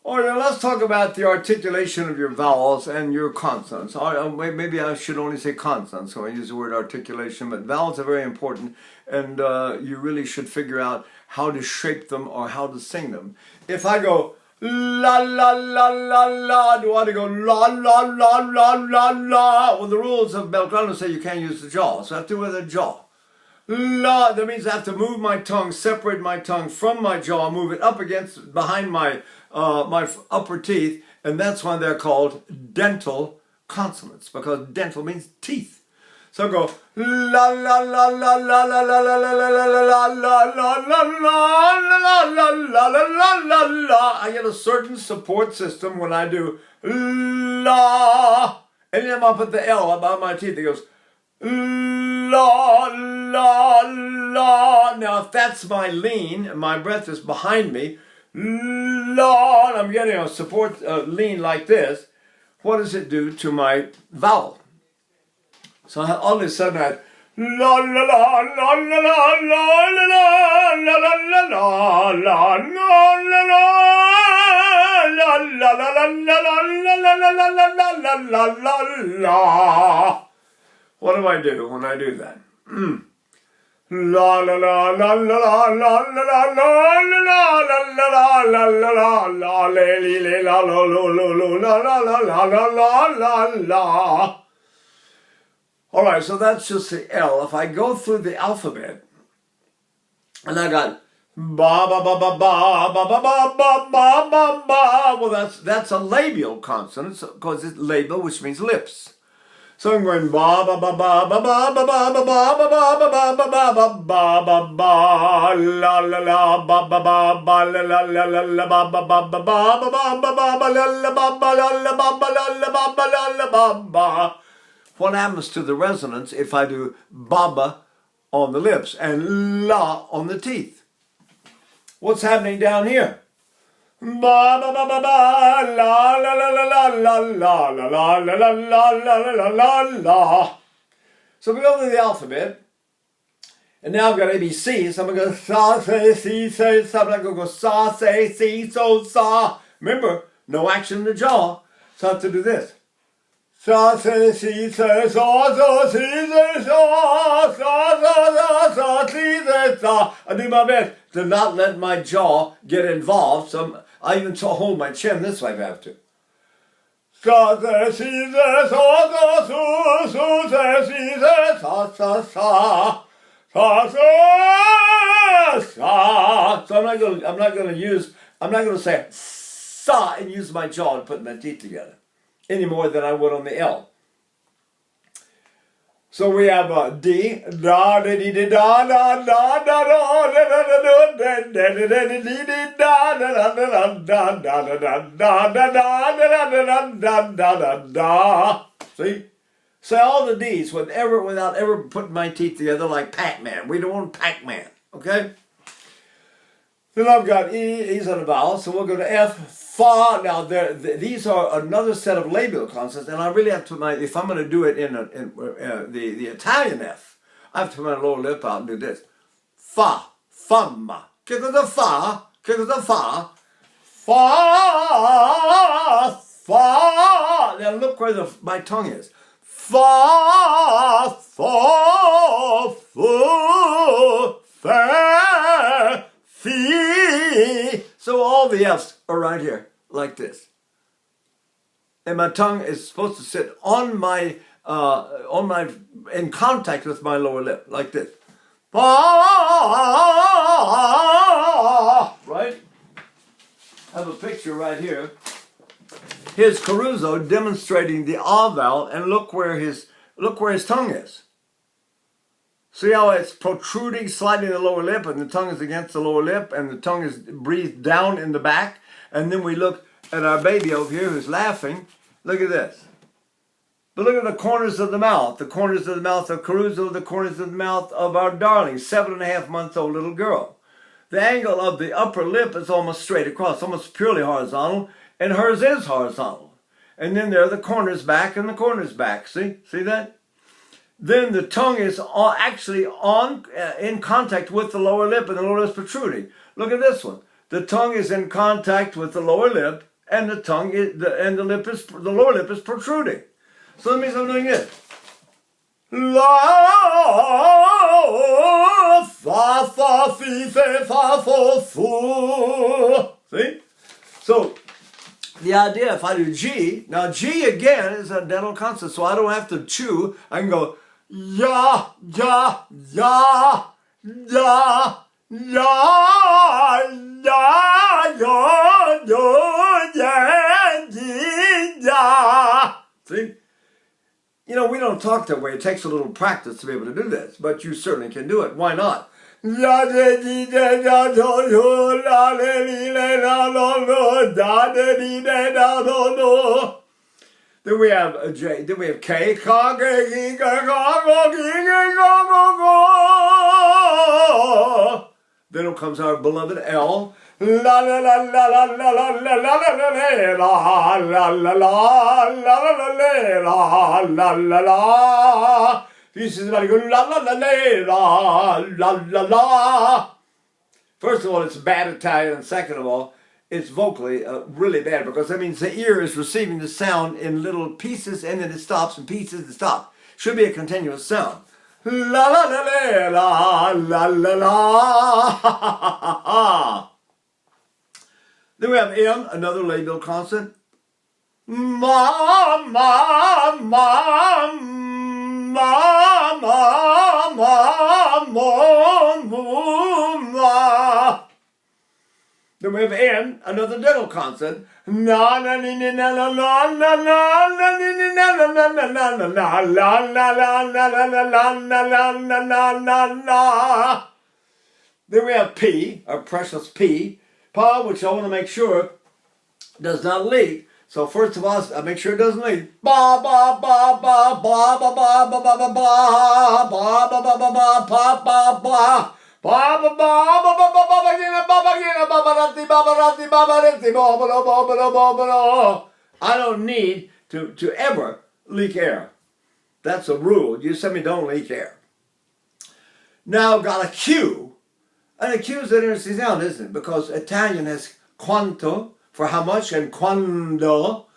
All right, now let's talk about the articulation of your vowels and your consonants. Maybe I should only say consonants when I use the word articulation, but vowels are very important, and you really should figure out how to shape them or how to sing them. If I go la la la la la, do I want to go la la la la la la? Well, the rules of Belgrano say you can't use the jaw, so I have to do with the jaw. La, that means I have to move my tongue, separate my tongue from my jaw, move it up against, behind my upper teeth, and that's why they're called dental consonants, because dental means teeth. So I go la la la la la la la la la la la la la la la la la la. I get a certain support system when I do la, and then I put the L above my teeth. It goes la la la. Now if that's my lean, my breath is behind me, la, and I'm getting a support lean like this, what does it do to my vowel? So all of a sudden I la la la la la la la la la la la la la la la la. What do I do when I do that? La la la la la la la la la la la la la la la la la la. All right, so that's just the L. If I go through the alphabet, and I got ba ba ba ba ba ba ba ba ba ba ba ba. Well, that's a labial consonant because it's labial, which means lips. So I'm going ba ba ba ba ba ba ba ba ba ba ba ba ba ba ba ba ba ba la la la ba ba ba ba la la la la la ba ba ba ba ba ba ba ba ba la la ba ba la la ba ba la la ba ba la la ba ba. What happens to the resonance if I do baba on the lips and la on the teeth? What's happening down here? Ba ba ba ba ba la la la la la la la la la la la la la la la. So we go through the alphabet, and now I've got ABC. So I'm going to go sa say si say sa. I'm going to go sa say si so sa. Remember, no action in the jaw. So I have to do this. Sa say si say sa sa si say sa sa sa sa si say sa. I do my best to not let my jaw get involved. So I even hold my chin this way if I have to. Sa say si say sa sa su su say si say sa sa sa sa sa sa. So I'm not going to say sa and use my jaw and put my teeth together any more than I would on the L. So we have D, da da dee da da da da da da da da da da da. See? Say all the D's without ever putting my teeth together like Pac-Man. We don't want Pac-Man, okay? Then I've got E's on the vowel, so we'll go to F, fa. Now these are another set of labial consonants, and I really have to if I'm going to do it in the Italian F, I have to put my lower lip out and do this. Fa, famma. Che cosa fa? Che cosa fa? Fa, fa. Now look where my tongue is. Fa, fa, fu, fa. Fee. So all the F's are right here, like this. And my tongue is supposed to sit in contact with my lower lip, like this. Right? I have a picture right here. Here's Caruso demonstrating the ah vowel, and look where his tongue is. See how it's protruding slightly in the lower lip, and the tongue is against the lower lip, and the tongue is breathed down in the back. And then we look at our baby over here who's laughing. Look at this. But look at the corners of the mouth. The corners of the mouth of Caruso, the corners of the mouth of our darling, 7.5-month-old little girl. The angle of the upper lip is almost straight across, almost purely horizontal, and hers is horizontal. And then there are the corners back and the corners back. See that? Then the tongue is actually in contact with the lower lip, and the lower lip is protruding. Look at this one. The tongue is in contact with the lower lip, and the tongue is, the lower lip is protruding. So that means I'm doing this. La, fa, fa, fi, fe, fa, fo, fu. See? So the idea, if I do G, now G again is a dental consonant, so I don't have to chew. I can go ya, ya, ya, ya, ya, ya, ya, ya, ya. See? You know, we don't talk that way. It takes a little practice to be able to do this, but you certainly can do it. Why not? Then we have a J. Then we have K. Then comes our beloved L. La la la la la la la la la la la la la la la la. This is about to go la la la la la la. First of all, it's bad Italian, and second of all, it's vocally really bad because that means the ear is receiving the sound in little pieces and then it stops in pieces and stops. Should be a continuous sound. La la la la la la la. Then we have M, another labial consonant. Ma, ma, ma, ma, ma, ma, ma. Then we have N, another dental consonant. Na na ni ni na na na na na na ni ni na na na na na na na la la la la la la la la la la la. Then we have P, our precious P. Pa, which I want to make sure does not leak. So first of all, I make sure it doesn't leak. Ba ba ba ba ba ba ba ba ba ba ba ba ba ba ba ba ba ba ba. I don't need to ever leak air. That's a rule. You send me don't leak air. Now I've got a Q. And a Q is an interesting sound, isn't it? Because Italian has quanto for how much and quando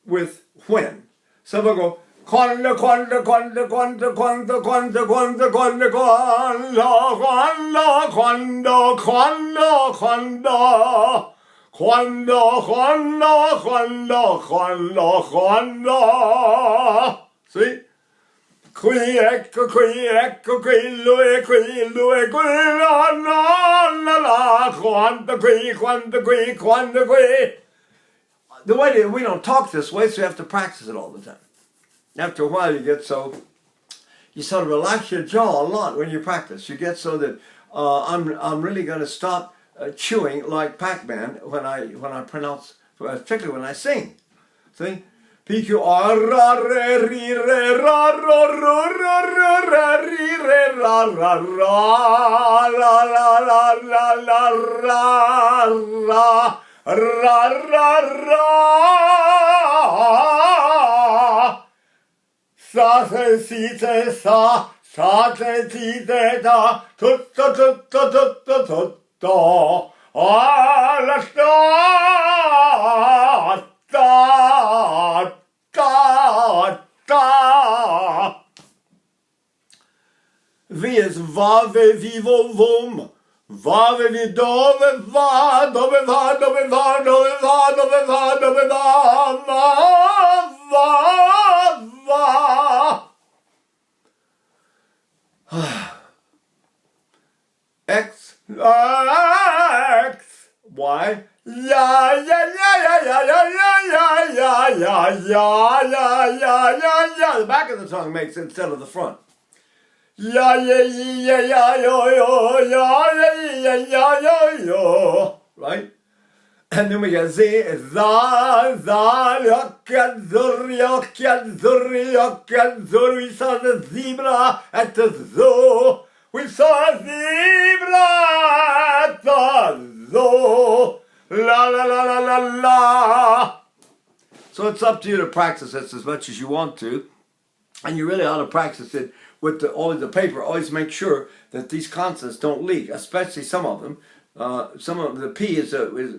with when. So we'll go quando, quando, quando, quando, quando, quando, quando, quando, quando, quando, quando, quando, quando, quando, quando, quando, quando. See? Qui, ecco, lui, la, la, la, quando, qui. The way that we don't talk this way, so you have to practice it all the time. After a while, you get so, you sort of relax your jaw a lot when you practice. You get so that I'm really going to stop chewing like Pac-Man when I pronounce, particularly when I sing. See? P-Q-R, ra, re, re, re, ra, ro, ro, ro, ro, ra, re, re, ra, ra, ra, la, la, la, la, la, ra, ra, ra, ra, sa, se, si, se, sa, se, si, se, sa, tutta, tutta, tutta, tutta, la, sta, ta, ta, ta. V is va, ve, vivo, vom. Va, ve, vi, dove, va, dove, va, dove, va, dove, va, dove, va, dove, va, va. X, X, Y. Yeah, yeah, yeah, yeah, yeah, yeah, yeah, yeah, yeah. The back of the tongue makes it instead of the front. Yeah, yeah, yeah, yeah, yo, yo, yo. Right? And then we get Z, za, we saw the zebra at the zoo. We saw a zebra at the zoo. La la la la la la. So it's up to you to practice this as much as you want to, and you really ought to practice it with always the paper. Always make sure that these consonants don't leak, especially some of them. Some of the P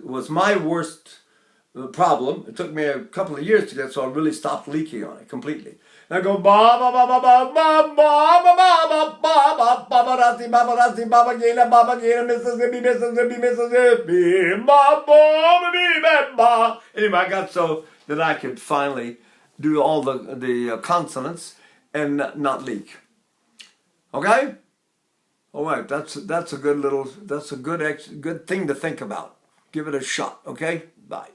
was my worst problem. It took me a couple of years to get so I really stopped leaking on it completely. And I go ba ba ba ba ba ba ba ba ba ba ba ba Gina, Mississippi, Mississippi, Mississippi, ba ba ba. Anyway, I got so that I could finally do all the consonants and not leak. Okay. All right. That's a good thing to think about. Give it a shot. Okay. Bye.